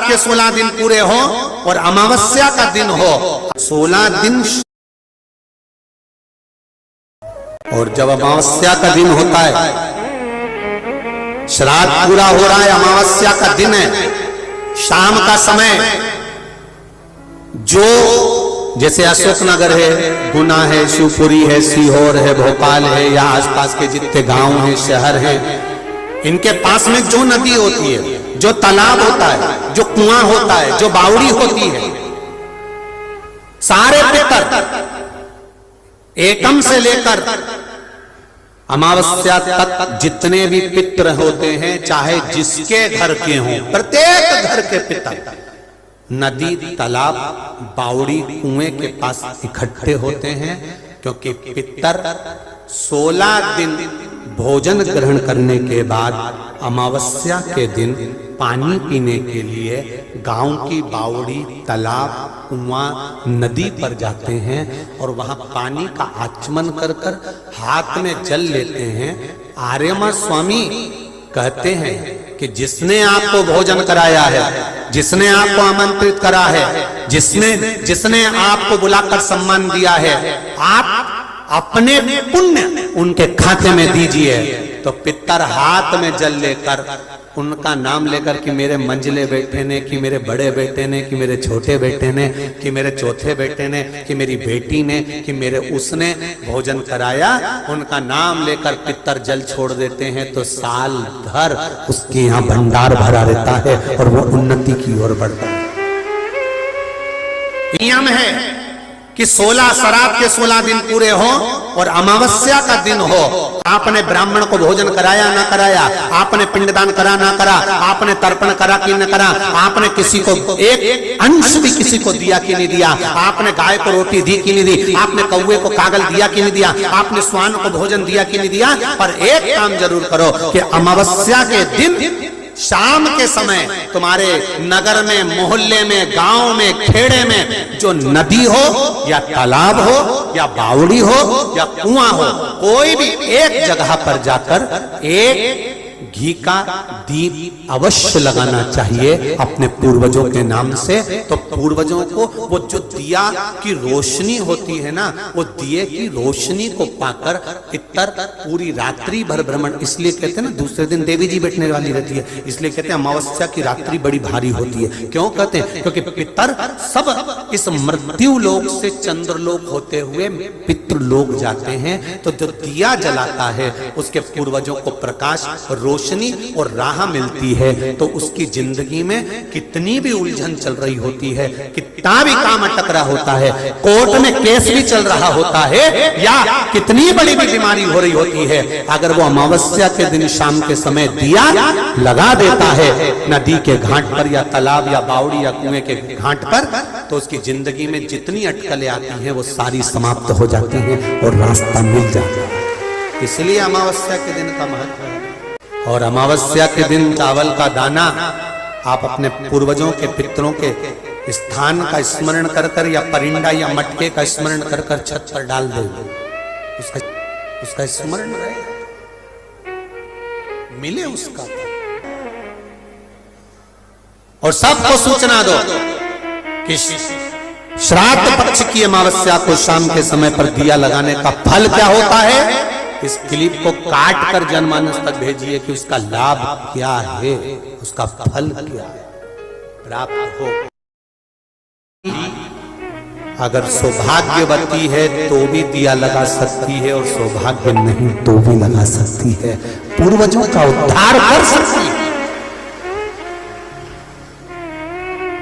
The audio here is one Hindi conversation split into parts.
के 16 दिन पूरे हो और अमावस्या का दिन हो, 16 दिन। और जब अमावस्या का दिन होता है, श्राद्ध पूरा हो रहा है, अमावस्या का दिन है, शाम का समय, जो जैसे अशोकनगर है, गुना है, शिवपुरी है, सीहोर है, भोपाल है, या आसपास के जितने गांव हैं, शहर हैं, इनके पास में जो नदी होती है, जो तालाब होता है, जो कुआं होता है, जो बावड़ी होती है, सारे पितर एकम से लेकर अमावस्या तक जितने भी पितर होते हैं, चाहे जिसके घर के हों, प्रत्येक घर के पितर नदी, तालाब, बावड़ी, कुएं के पास इकट्ठे होते हैं, क्योंकि पितर 16 दिन भोजन ग्रहण करने के बाद अमावस्या के दिन पानी पीने के लिए गांव की बावड़ी, तालाब, कुआं, नदी पर जाते हैं और वहां पानी का आचमन कर कर हाथ में जल लेते हैं। आर्यमा स्वामी कहते हैं कि जिसने आपको भोजन कराया है, जिसने आपको आमंत्रित करा है, जिसने आपको बुलाकर सम्मान दिया है, आप अपने पुण्य उनके खाते में दीजिए। तो पितर हाथ में जल लेकर उनका नाम लेकर कि मेरे मंझले बेटे ने, कि मेरे बड़े बेटे ने, कि मेरे छोटे बेटे ने, कि मेरे चौथे बेटे ने, कि मेरी बेटी ने, कि मेरे उसने भोजन कराया, उनका नाम लेकर पितर जल छोड़ देते हैं। तो साल भर उसके यहाँ भंडार भरा रहता है और वो उन्नति की ओर बढ़ता है। नियम है कि 16 श्राद्ध के 16 दिन पूरे हो और अमावस्या का दिन हो, आपने ब्राह्मण को भोजन कराया ना कराया, आपने पिंडदान करा ना करा, आपने तर्पण करा कि न करा, आपने किसी को एक अंश भी किसी को दिया कि नहीं दिया, आपने गाय को रोटी दी कि नहीं दी, आपने कौवे को कागल दिया कि नहीं दिया, आपने स्वान को भोजन दिया कि नहीं दिया, पर एक काम जरूर करो कि अमावस्या के दिन शाम के समय तुम्हारे नगर में, मोहल्ले में, गांव में, खेड़े में जो नदी हो या तालाब हो या बावड़ी हो या कुआं हो, कोई भी एक जगह पर जाकर एक घी का दीप अवश्य लगाना चाहिए अपने पूर्वजों के नाम से। तो पूर्वजों को वो जो दिया की रोशनी होती है ना, वो दिए की रोशनी को पाकर पितर पूरी रात्रि भर भ्रमण, इसलिए कहते हैं ना दूसरे दिन देवी जी बैठने वाली रहती है, इसलिए कहते हैं अमावस्या की रात्रि बड़ी भारी होती है। क्यों कहते हैं? क्योंकि पितर सब इस मृत्यु लोक से चंद्रलोक होते हुए पितृलोक जाते हैं। तो जो दिया जलाता है उसके पूर्वजों को प्रकाश, रोशनी और राह मिलती है। तो उसकी जिंदगी में कितनी भी उलझन चल रही होती है, कितना भी काम अटक रहा होता है, कोर्ट में केस भी चल रहा होता है, या कितनी बड़ी भी बीमारी हो रही होती है, अगर वो अमावस्या के दिन शाम के समय दिया लगा देता है नदी के घाट पर या तालाब या बावड़ी या कुएं के घाट पर, तो उसकी जिंदगी में जितनी अटकलें आती हैं वो सारी समाप्त हो जाती हैं और रास्ता मिल जाता है। इसलिए अमावस्या के दिन का महत्व है। और अमावस्या के दिन चावल का दाना आप अपने पूर्वजों के, पितरों के स्थान का स्मरण कर कर या परिंदा या मटके का स्मरण कर कर छत पर डाल दो, उसका स्मरण रहे, मिले उसका। और सबको सूचना दो कि श्राद्ध पक्ष की अमावस्या को शाम के समय पर दिया लगाने का फल क्या होता है। इस क्लिप को काट कर जनमानस तक भेजिए कि उसका लाभ क्या है, उसका फल क्या है, प्राप्त हो। अगर सौभाग्यवती है तो भी दिया लगा सकती है और सौभाग्य नहीं तो भी लगा सकती है, पूर्वजों का उद्धार कर सकती है।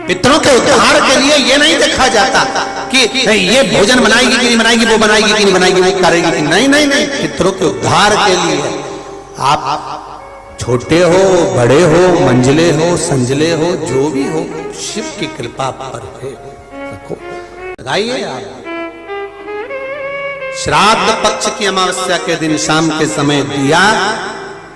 पितरों के उद्धार के लिए ये नहीं देखा जाता कि ये भोजन बनाएगी कि नहीं बनाएगी, वो बनाएगी कि नहीं बनाएगी, वो करेगी कि नहीं। नहीं नहीं, पितरों के उद्धार के लिए आप छोटे हो, बड़े हो, मंझले हो, संजले हो, जो भी हो, शिव की कृपा पर है। देखो लगाइए आप। श्राद्ध पक्ष की अमावस्या के दिन शाम के समय दिया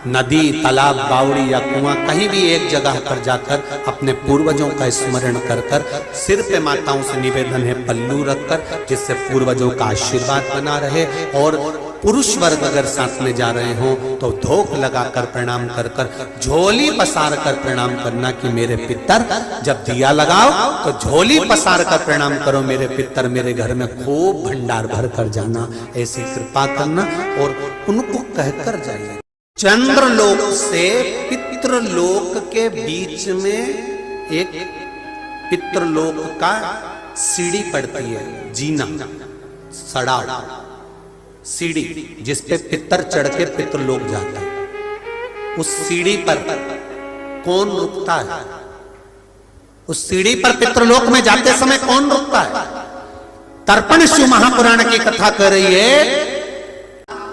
नदी, तालाब, बावड़ी या कुआं कहीं भी एक जगह पर जाकर अपने पूर्वजों का स्मरण कर कर सिर पे माताओं से निवेदन है पल्लू रखकर, जिससे पूर्वजों का आशीर्वाद बना रहे और पुरुष वर्ग अगर साथ में जा रहे हो तो धोख लगाकर प्रणाम कर कर, झोली पसार कर प्रणाम करना कि मेरे पितर, जब दिया लगाओ तो झोली पसार कर प्रणाम करो, मेरे पितर मेरे घर में खूब भंडार भर कर जाना, ऐसी कृपा करना और उनको कहकर जाइए। चंद्रलोक से पितृलोक के बीच में एक पितृलोक का सीढ़ी पड़ती है, जीना, सड़ाव, सीढ़ी जिसपे पितर चढ़ के पितृलोक जाता है। उस सीढ़ी पर कौन रुकता है? उस सीढ़ी पर पितृलोक में जाते समय कौन रुकता है? तर्पण शिव महापुराण की कथा कर रही है,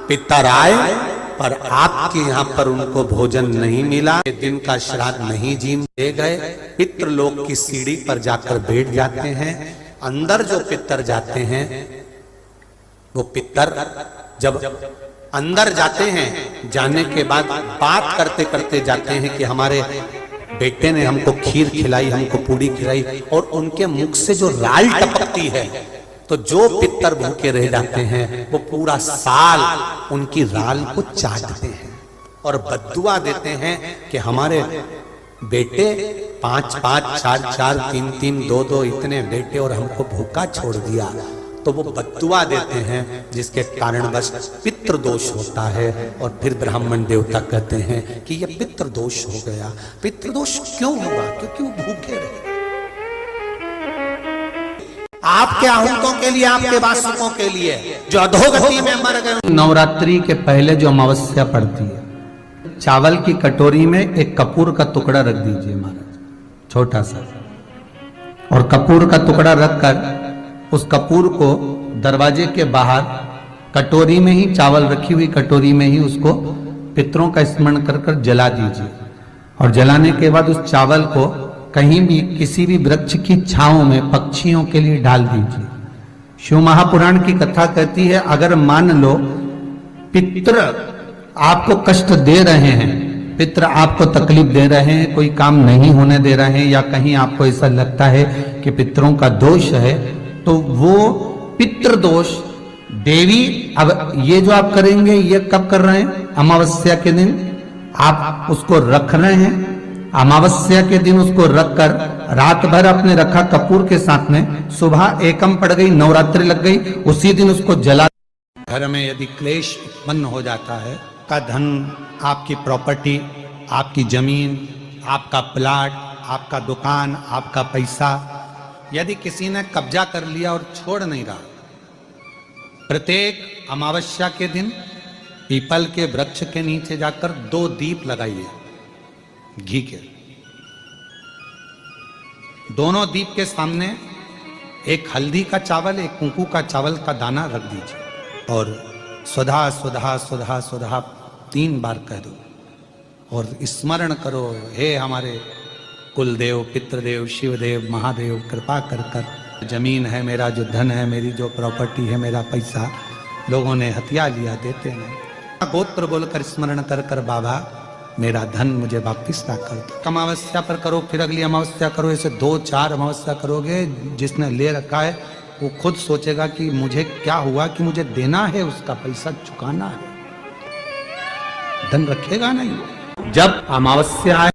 पितर आए पर आपके यहां पर उनको भोजन नहीं मिला, दिन का श्राद्ध नहीं जी दे गए, पितृलोक की सीढ़ी पर जाकर बैठ जाते हैं। अंदर जो पितर जाते हैं, वो पितर जब अंदर जाते हैं, जाने के बाद बात करते करते जाते हैं कि हमारे बेटे ने हमको खीर खिलाई, हमको पूड़ी खिलाई, और उनके मुख से जो राल टपकती है, तो जो पितर भूखे रह जाते हैं वो पूरा साल उनकी राल को चाटते हैं और बद्दुआ देते हैं कि हमारे बेटे 5-5, 4-4, 3-3, 2-2 इतने बेटे और हमको भूखा छोड़ दिया। तो वो बद्दुआ देते हैं, जिसके कारणवश पितृदोष होता है। और फिर ब्राह्मण देवता कहते हैं कि ये पितृदोष हो गया। पितृदोष क्यों हुआ? क्योंकि वो भूखे रहे। आपके आहूतों के लिए, आपके वासुकों के लिए जो अधोगति में मर गए। नवरात्रि के पहले जो अमावस्या पड़ती है, चावल की कटोरी में एक कपूर का टुकड़ा रख दीजिए महाराज, छोटा सा, और कपूर का टुकड़ा रखकर उस कपूर को दरवाजे के बाहर कटोरी में ही, चावल रखी हुई कटोरी में ही उसको पितरों का स्मरण कर कर जला दीजिए। और जलाने के बाद उस चावल को कहीं भी किसी भी वृक्ष की छांव में पक्षियों के लिए डाल दीजिए। शिव महापुराण की कथा कहती है, अगर मान लो पितृ आपको कष्ट दे रहे हैं, पितृ आपको तकलीफ दे रहे हैं, कोई काम नहीं होने दे रहे हैं, या कहीं आपको ऐसा लगता है कि पितरों का दोष है, तो वो पितृदोष देवी, अब ये जो आप करेंगे ये कब कर रहे हैं? अमावस्या के दिन आप उसको रख रहे हैं। अमावस्या के दिन उसको रखकर रात भर अपने रखा कपूर के साथ में, सुबह एकम पड़ गई, नवरात्रि लग गई, उसी दिन उसको जला। घर में यदि क्लेश उत्पन्न हो जाता है, का धन, आपकी प्रॉपर्टी, आपकी जमीन, आपका प्लाट, आपका दुकान, आपका पैसा, यदि किसी ने कब्जा कर लिया और छोड़ नहीं रहा, प्रत्येक अमावस्या के दिन पीपल के वृक्ष के नीचे जाकर 2 दीप लगाइए घी के। दोनों दीप के सामने एक हल्दी का चावल, एक कुंकू का चावल का दाना रख दीजिए और स्वधा स्वधा स्वधा स्वधा 3 बार कह दो और स्मरण करो, हे हमारे कुलदेव, पितृदेव, शिवदेव, महादेव, कृपा कर कर जमीन है, मेरा जो धन है, मेरी जो प्रॉपर्टी है, मेरा पैसा लोगों ने हथिया लिया, देते नहीं। गोत्र बोलकर स्मरण कर कर बाबा मेरा धन मुझे वापिस ला कर दो। अमावस्या पर करो, फिर अगली अमावस्या करो, ऐसे 2-4 अमावस्या करोगे। जिसने ले रखा है वो खुद सोचेगा कि मुझे क्या हुआ, कि मुझे देना है, उसका पैसा चुकाना है, धन रखेगा नहीं। जब अमावस्या आए,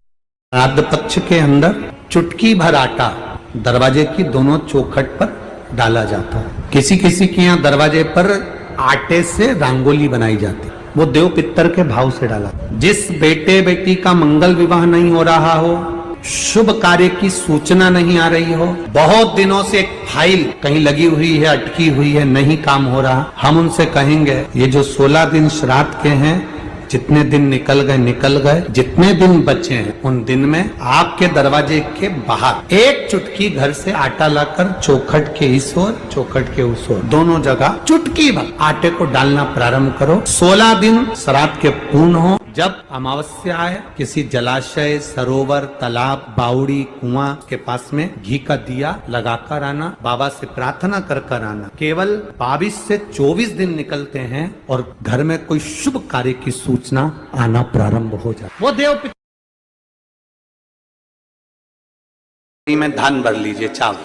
श्राद्ध पक्ष के अंदर चुटकी भर आटा दरवाजे की दोनों चौखट पर डाला जाता है। किसी किसी के यहाँ दरवाजे पर आटे से रंगोली बनाई जाती, वो देव पितर के भाव से डाला। जिस बेटे बेटी का मंगल विवाह नहीं हो रहा हो, शुभ कार्य की सूचना नहीं आ रही हो, बहुत दिनों से एक फाइल कहीं लगी हुई है, अटकी हुई है, नहीं काम हो रहा, हम उनसे कहेंगे ये जो 16 दिन श्राद्ध के हैं, जितने दिन निकल गए, जितने दिन बचे हैं उन दिन में आपके दरवाजे के बाहर एक चुटकी घर से आटा लाकर चौखट के इस ओर, चौखट के उस ओर, दोनों जगह चुटकी भर आटे को डालना प्रारंभ करो। 16 दिन श्राद्ध के पूर्ण हो। जब अमावस्या आए, किसी जलाशय, सरोवर, तालाब, बावड़ी, कुआं के पास में घी का दिया लगाकर आना, बाबा से प्रार्थना कर कर आना। केवल 22 से 24 दिन निकलते हैं और घर में कोई शुभ कार्य की सूचना आना प्रारंभ हो जाए। वो देव में धान भर लीजिए, चावल,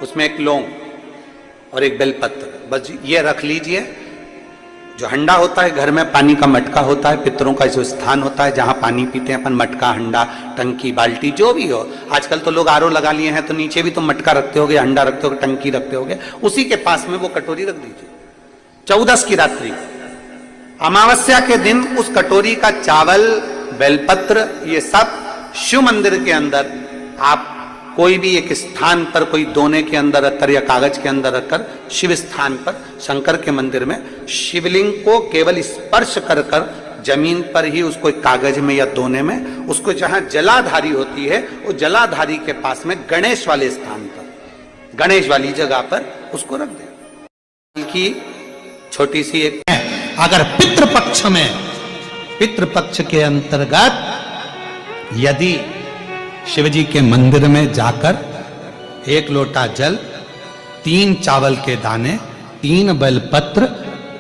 उसमें एक लौंग और एक बेलपत्र, बस ये रख लीजिए। जो हंडा होता है घर में पानी का मटका होता है, पितरों का जो स्थान होता है जहां पानी पीते हैं अपन, मटका, हंडा, टंकी, बाल्टी जो भी हो। आजकल तो लोग आरओ लगा लिए हैं तो नीचे भी तुम मटका रखते होगे, हंडा रखते होगे, टंकी रखते होगे, उसी के पास में वो कटोरी रख दीजिए। 14 की रात्रि अमावस्या के दिन उस कटोरी का चावल, बेलपत्र, ये सब शिव मंदिर के अंदर आप कोई भी एक स्थान पर, कोई दोने के अंदर रखकर या कागज के अंदर रखकर, शिव स्थान पर, शंकर के मंदिर में शिवलिंग को केवल स्पर्श कर कर जमीन पर ही उसको एक कागज में या दोने में, उसको जहां जलाधारी होती है वो जलाधारी के पास में गणेश वाले स्थान पर, गणेश वाली जगह पर उसको रख दे। की छोटी सी एक, अगर पितृपक्ष में, पितृपक्ष के अंतर्गत यदि शिवजी के मंदिर में जाकर 1 लोटा जल, 3 चावल के दाने, 3 बेलपत्र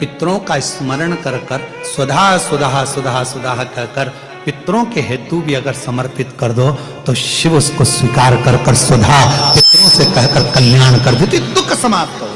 पितरों का स्मरण कर कर, सुधा सुधा सुधा सुधा कर कर पितरों के हेतु भी अगर समर्पित कर दो तो शिव उसको स्वीकार कर कर सुधा पितरों से कहकर कल्याण कर देते, दुख समाप्त हो,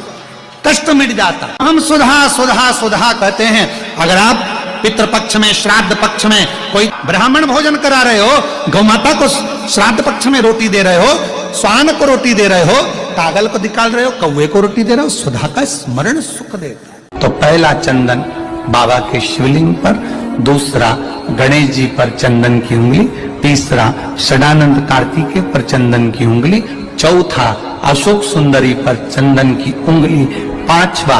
कष्ट मिट जाता। हम सुधा सुधा सुधा कहते हैं। अगर आप पितृपक्ष में, श्राद्ध पक्ष में कोई ब्राह्मण भोजन करा रहे हो, गौ माता को श्राद्ध पक्ष में रोटी दे रहे हो, स्वान को रोटी दे रहे हो, कागल को निकाल रहे हो, कौवे को रोटी दे रहे हो, सुधा का स्मरण सुख देता है। तो पहला चंदन बाबा के शिवलिंग पर, दूसरा गणेश जी पर चंदन की उंगली, तीसरा षडानंद कार्तिकेय पर चंदन की उंगली, चौथा अशोक सुंदरी पर चंदन की उंगली, पांचवा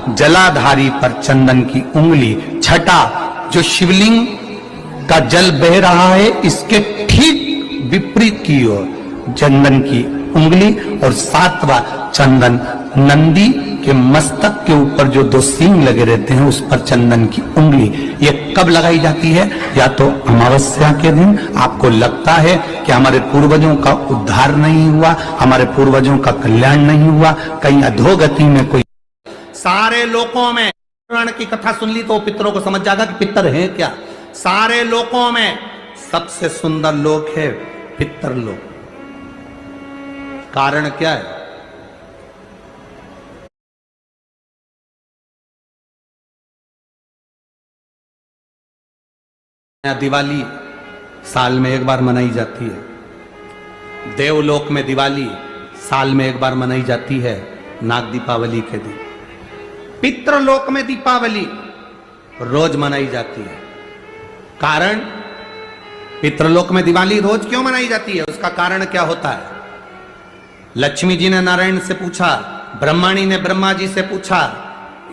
जलाधारी पर चंदन की उंगली, छठा जो शिवलिंग का जल बह रहा है इसके ठीक विपरीत की ओर चंदन की उंगली, और सातवां चंदन नंदी के मस्तक के ऊपर जो 2 सींग लगे रहते हैं उस पर चंदन की उंगली। ये कब लगाई जाती है? या तो अमावस्या के दिन आपको लगता है कि हमारे पूर्वजों का उद्धार नहीं हुआ, हमारे पूर्वजों का कल्याण नहीं हुआ, कहीं अधोगति में कोई, सारे लोकों में पुराण की कथा सुन ली तो पितरों को समझ जाएगा कि पितर है क्या। सारे लोकों में सबसे सुंदर लोक है पितर लोक। कारण क्या है? दिवाली साल में एक बार मनाई जाती है। देवलोक में दिवाली साल में एक बार मनाई जाती है, नाग दीपावली के दिन। पितृलोक में दीपावली रोज मनाई जाती है। कारण, पितृलोक में दिवाली रोज क्यों मनाई जाती है? उसका कारण क्या होता है? लक्ष्मी जी ने नारायण से पूछा, ब्रह्माणी ने ब्रह्मा जी से पूछा,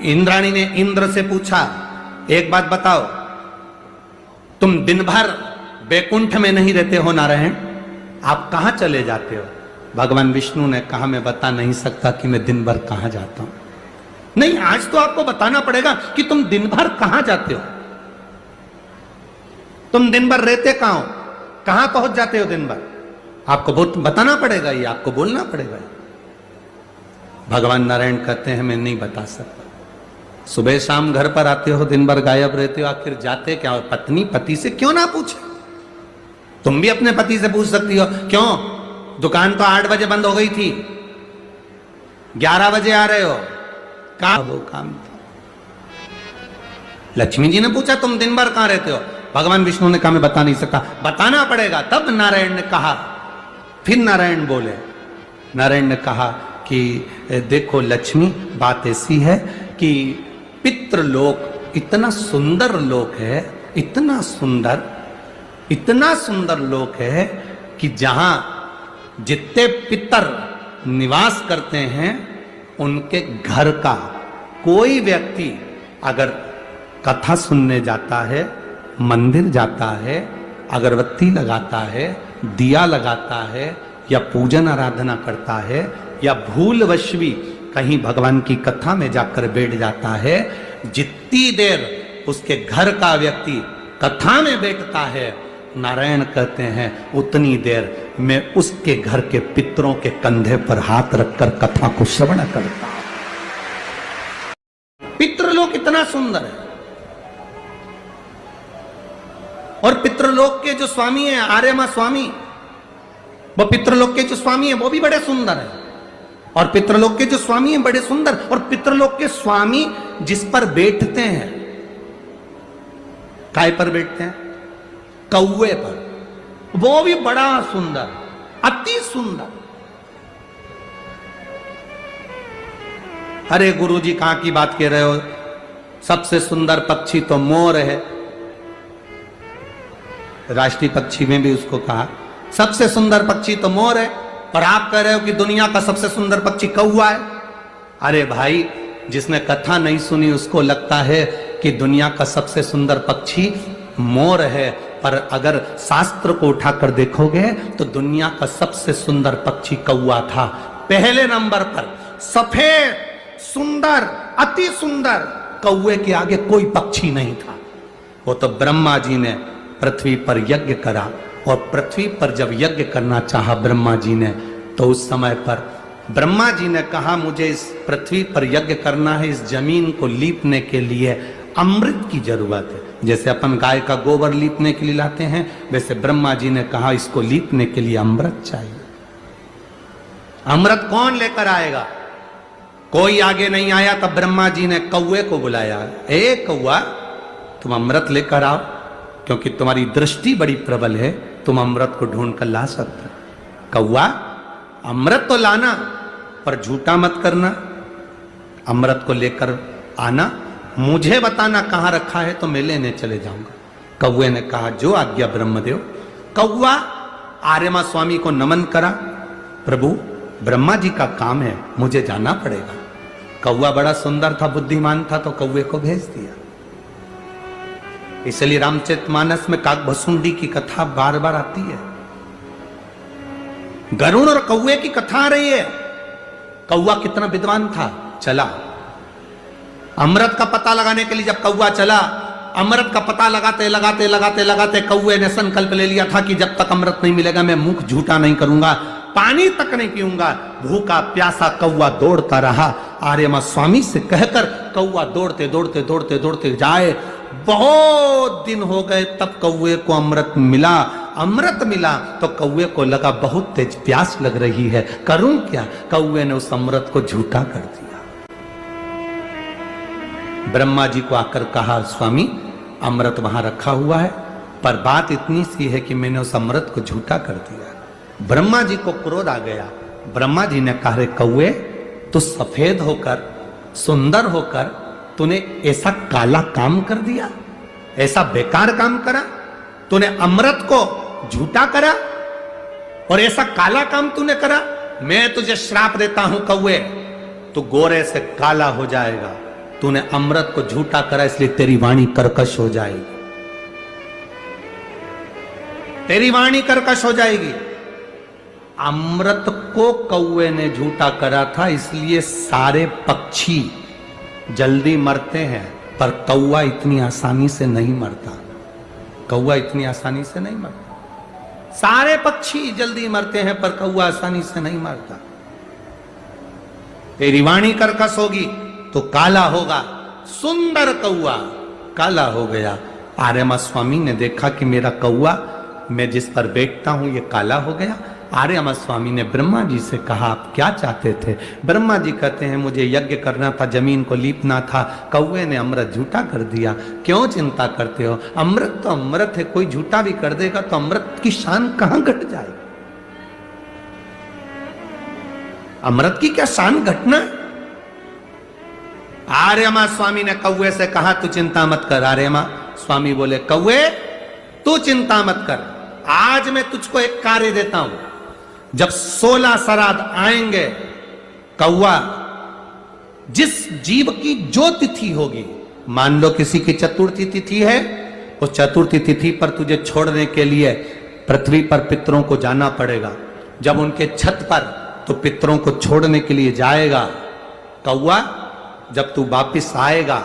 इंद्राणी ने इंद्र से पूछा, एक बात बताओ, तुम दिन भर बैकुंठ में नहीं रहते हो नारायण, आप कहां चले जाते हो? भगवान विष्णु ने कहा, मैं बता नहीं सकता कि मैं दिन भर कहां जाता हूं। नहीं, आज तो आपको बताना पड़ेगा कि तुम दिन भर कहां जाते हो, तुम दिन भर रहते कहां हो, कहां पहुंच जाते हो दिन भर, आपको बताना पड़ेगा, ये आपको बोलना पड़ेगा। भगवान नारायण कहते हैं, मैं नहीं बता सकता। सुबह शाम घर पर आते हो, दिन भर गायब रहते हो, आखिर जाते क्या हो? पत्नी पति से क्यों ना पूछे? तुम भी अपने पति से पूछ सकती हो, क्यों दुकान तो 8 बजे बंद हो गई थी, 11 बजे आ रहे हो, वो काम था। लक्ष्मी जी ने पूछा, तुम दिन भर कहां रहते हो? भगवान विष्णु ने कहा, मैं बता नहीं सकता। बताना पड़ेगा। तब नारायण ने कहा, फिर नारायण बोले, नारायण ने कहा कि देखो लक्ष्मी, बात ऐसी है कि पितृलोक इतना सुंदर लोक है, इतना सुंदर लोक है कि जहां जितने पितर निवास करते हैं उनके घर का कोई व्यक्ति अगर कथा सुनने जाता है, मंदिर जाता है, अगरबत्ती लगाता है, दिया लगाता है, या पूजन आराधना करता है, या भूलवश भी कहीं भगवान की कथा में जाकर बैठ जाता है, जितनी देर उसके घर का व्यक्ति कथा में बैठता है, नारायण कहते हैं उतनी देर मैं उसके घर के पितरों के कंधे पर हाथ रखकर कथा को श्रवण करता हूं। पितृलोक इतना सुंदर है। और पितृलोक के जो स्वामी है, आर्यमा स्वामी, वो पितृलोक के जो स्वामी है वो भी बड़े सुंदर है। और पितृलोक के जो स्वामी है बड़े सुंदर, और पितृलोक के स्वामी जिस पर बैठते हैं काय पर बैठते हैं? कौवे पर, वो भी बड़ा सुंदर, अति सुंदर। अरे गुरुजी कहां की बात कह रहे हो? सबसे सुंदर पक्षी तो मोर है। राष्ट्रीय पक्षी में भी उसको कहा सबसे सुंदर पक्षी तो मोर है, और आप कह रहे हो कि दुनिया का सबसे सुंदर पक्षी कौवा है। अरे भाई, जिसने कथा नहीं सुनी उसको लगता है कि दुनिया का सबसे सुंदर पक्षी मोर है, पर अगर शास्त्र को उठाकर देखोगे तो दुनिया का सबसे सुंदर पक्षी कौवा था। पहले नंबर पर सफेद, सुंदर, अति सुंदर, कौवे के आगे कोई पक्षी नहीं था। वो तो ब्रह्मा जी ने पृथ्वी पर यज्ञ करा, और पृथ्वी पर जब यज्ञ करना चाहा ब्रह्मा जी ने, तो उस समय पर ब्रह्मा जी ने कहा मुझे इस पृथ्वी पर यज्ञ करना है, इस जमीन को लीपने के लिए अमृत की जरूरत है। जैसे अपन गाय का गोबर लीपने के लिए लाते हैं, वैसे ब्रह्मा जी ने कहा इसको लीपने के लिए अमृत चाहिए। अमृत कौन लेकर आएगा? कोई आगे नहीं आया, तब ब्रह्मा जी ने कौवे को बुलाया, ए कौवा, तुम अमृत लेकर आओ, क्योंकि तुम्हारी दृष्टि बड़ी प्रबल है, तुम अमृत को ढूंढ कर ला सकते। कौवा, अमृत तो लाना, पर झूठा मत करना। अमृत को लेकर आना, मुझे बताना कहां रखा है तो मैं लेने चले जाऊंगा। कौवे ने कहा जो आज्ञा ब्रह्मदेव। कौवा आर्यमा स्वामी को नमन करा, प्रभु ब्रह्मा जी का काम है, मुझे जाना पड़ेगा। कौवा बड़ा सुंदर था, बुद्धिमान था, तो कौवे को भेज दिया। इसलिए रामचरितमानस में काकभसुंडी की कथा बार बार आती है। गरुड़ और कौवे की कथा आ रही है। कौवा कितना विद्वान था, चला अमृत का पता लगाने के लिए। जब कौवा चला, अमृत का पता लगाते लगाते लगाते लगाते कौवे ने संकल्प ले लिया था कि जब तक अमृत नहीं मिलेगा मैं मुख झूठा नहीं करूंगा, पानी तक नहीं पीऊंगा। भूखा प्यासा कौवा दौड़ता रहा। आर्यमा स्वामी से कहकर कौवा दौड़ते दौड़ते दौड़ते दौड़ते जाए। बहुत दिन हो गए, तब कौवे को अमृत मिला। अमृत मिला तो कौवे को लगा बहुत तेज प्यास लग रही है, करूं क्या? कौवे ने उस अमृत को झूठा कर दिया। ब्रह्मा जी को आकर कहा स्वामी अमृत वहां रखा हुआ है, पर बात इतनी सी है कि मैंने उस अमृत को झूठा कर दिया। ब्रह्मा जी को क्रोध आ गया। ब्रह्मा जी ने कहा रे कौवे, तू सफेद होकर, सुंदर होकर, तूने ऐसा काला काम कर दिया, ऐसा बेकार काम करा, तूने अमृत को झूठा करा और ऐसा काला काम तूने करा। मैं तुझे श्राप देता हूं कौवे, तू गोरे से काला हो जाएगा। तूने अमृत को झूठा करा, इसलिए तेरी वाणी कर्कश हो जाएगी, तेरी वाणी कर्कश हो जाएगी। अमृत को कौवे ने झूठा करा था, इसलिए सारे पक्षी जल्दी मरते हैं, पर कौवा इतनी आसानी से नहीं मरता। कौवा इतनी आसानी से नहीं मरता। सारे पक्षी जल्दी मरते हैं, पर कौवा आसानी से नहीं मरता। तेरी वाणी कर्कश होगी तो काला होगा। सुंदर कौवा काला हो गया। आर्यमा स्वामी ने देखा कि मेरा कौवा, मैं जिस पर बैठता हूं, ये काला हो गया। आर्यमा स्वामी ने ब्रह्मा जी से कहा आप क्या चाहते थे? ब्रह्मा जी कहते हैं मुझे यज्ञ करना था, जमीन को लीपना था, कौवे ने अमृत झूठा कर दिया। क्यों चिंता करते हो? अमृत तो अमृत है, कोई झूठा भी कर देगा तो अमृत की शान कहां घट जाएगी? अमृत की क्या शान घटना है? आर्यमा स्वामी ने कौवे से कहा तू चिंता मत कर। आर्यमा स्वामी बोले कौवे तू चिंता मत कर, आज मैं तुझको एक कार्य देता हूं। जब 16 श्राद्ध आएंगे, कौवा जिस जीव की जो तिथि होगी, मान लो किसी की चतुर्थी तिथि है, उस चतुर्थी तिथि पर तुझे छोड़ने के लिए पृथ्वी पर पितरों को जाना पड़ेगा। जब उनके छत पर तो पितरों को छोड़ने के लिए जाएगा, कौवा जब तू वापिस आएगा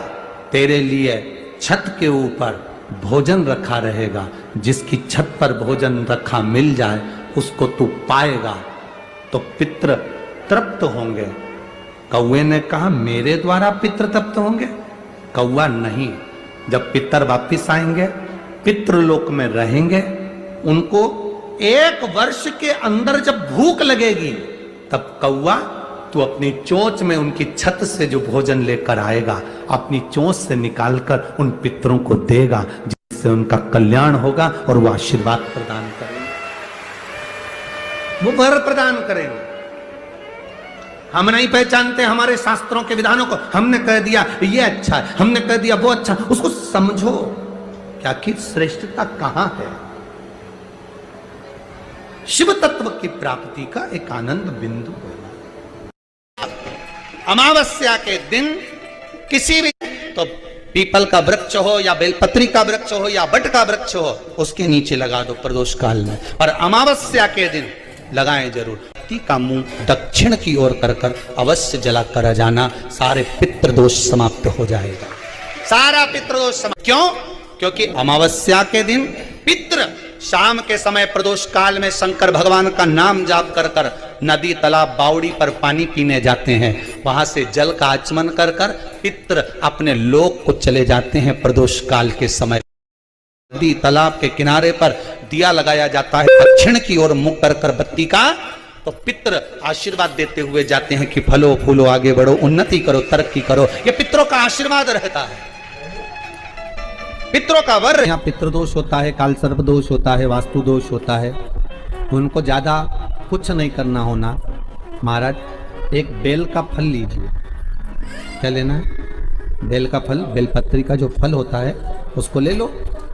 तेरे लिए छत के ऊपर भोजन रखा रहेगा। जिसकी छत पर भोजन रखा मिल जाए उसको तू पाएगा तो पितृ तृप्त होंगे। कौवे ने कहा मेरे द्वारा पितृ तृप्त होंगे? कौवा नहीं, जब पितर वापिस आएंगे, पितृलोक में रहेंगे, उनको 1 वर्ष के अंदर जब भूख लगेगी, तब कौवा तू अपनी चोंच में उनकी छत से जो भोजन लेकर आएगा, अपनी चोंच से निकालकर उन पितरों को देगा, जिससे जिससे उनका कल्याण होगा और वो आशीर्वाद प्रदान करेंगे, वो वर प्रदान करेंगे। हम नहीं पहचानते हमारे शास्त्रों के विधानों को, हमने कह दिया ये अच्छा है, हमने कह दिया वो अच्छा, उसको समझो क्या कि श्रेष्ठता कहां है। शिव तत्व की प्राप्ति का एक आनंद बिंदु है। अमावस्या के दिन किसी भी तो पीपल का वृक्ष हो या बेलपत्री का वृक्ष हो या बट का वृक्ष हो, उसके नीचे लगा दो प्रदोष काल में, पर अमावस्या के दिन लगाएं जरूर। का मुंह दक्षिण की ओर कर अवश्य जला कर जाना, सारे पितृदोष समाप्त हो जाएगा, सारा पितृदोष समाप्त। क्यों? क्योंकि अमावस्या के दिन पितृ शाम के समय प्रदोष काल में शंकर भगवान का नाम जाप कर नदी तालाब बावड़ी पर पानी पीने जाते हैं, वहां से जल का आचमन कर पितृ अपने लोक को चले जाते हैं। प्रदोष काल के समय नदी तालाब के किनारे पर दिया लगाया जाता है, दक्षिण की ओर मुख कर बत्ती का, तो पितृ आशीर्वाद देते हुए जाते हैं कि फलो फूलो, आगे बढ़ो, उन्नति करो, तरक्की करो। ये पितरों का आशीर्वाद रहता है, पितरों का वर। यहाँ पितृदोष होता है, काल सर्प दोष होता है, वास्तु दोष होता है, उनको ज्यादा कुछ नहीं करना होना। महाराज एक बेल का फल लीजिए, क्या लेना है? बेल का फल, बेलपत्री का जो फल होता है उसको ले लो,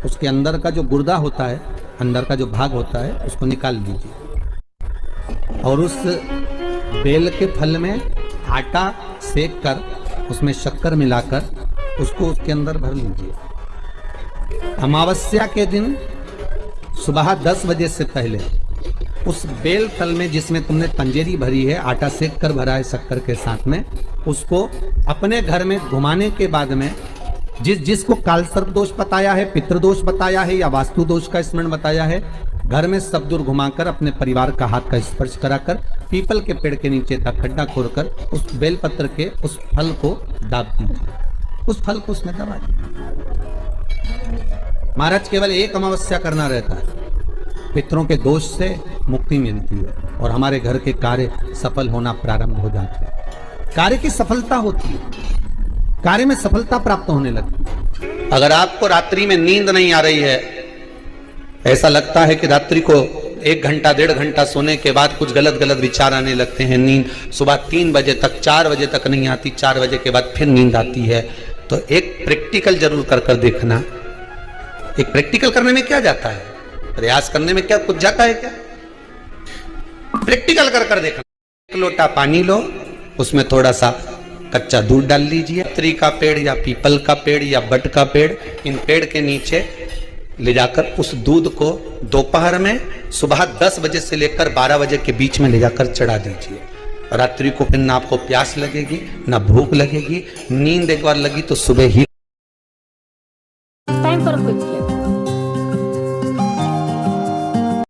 उसके अंदर का जो गुर्दा होता है, अंदर का जो भाग होता है उसको निकाल लीजिए और उस बेल के फल में आटा सेक कर उसमें शक्कर मिलाकर उसको उसके अंदर भर लीजिए। अमावस्या के दिन सुबह 10 बजे से पहले उस बेल फल में जिसमें तुमने तंजेरी भरी है, आटा सेक कर भरा है शक्कर के साथ में, उसको अपने घर में घुमाने के बाद में जिसको काल सर्प दोष बताया है, पितृदोष बताया है या वास्तु दोष का स्मरण बताया है, घर में सब दूर घुमाकर अपने परिवार का हाथ का स्पर्श कराकर पीपल के पेड़ के नीचे तक खड्डा खोदकर उस बेलपत्र के उस फल को दाब दीजिए, उस फल को उसमें दबा दीजिए। महाराज केवल एक अमावस्या करना रहता है, पितरों के दोष से मुक्ति मिलती है और हमारे घर के कार्य सफल होना प्रारंभ हो जाते हैं, कार्य की सफलता होती है, कार्य में सफलता प्राप्त होने लगती है। अगर आपको रात्रि में नींद नहीं आ रही है, ऐसा लगता है कि रात्रि को 1 घंटा 1.5 घंटा सोने के बाद कुछ गलत गलत विचार आने लगते हैं, नींद सुबह 3 बजे तक 4 बजे तक नहीं आती, 4 बजे के बाद फिर नींद आती है, तो एक प्रैक्टिकल जरूर कर देखना। एक प्रैक्टिकल करने में क्या जाता है, प्रयास करने में क्या कुछ जाता है क्या? प्रैक्टिकल कर देखना। 1 लोटा पानी लो, उसमें थोड़ा सा कच्चा दूध डाल लीजिए, पत्री का पेड़ या पीपल का पेड़ या बट का पेड़, इन पेड़ के नीचे ले जाकर उस दूध को दोपहर में सुबह 10 बजे से लेकर 12 बजे के बीच में ले जाकर चढ़ा दीजिए। रात्रि को फिर ना आपको प्यास लगेगी ना भूख लगेगी, नींद एक बार लगी तो सुबह ही। Time for a quick clip.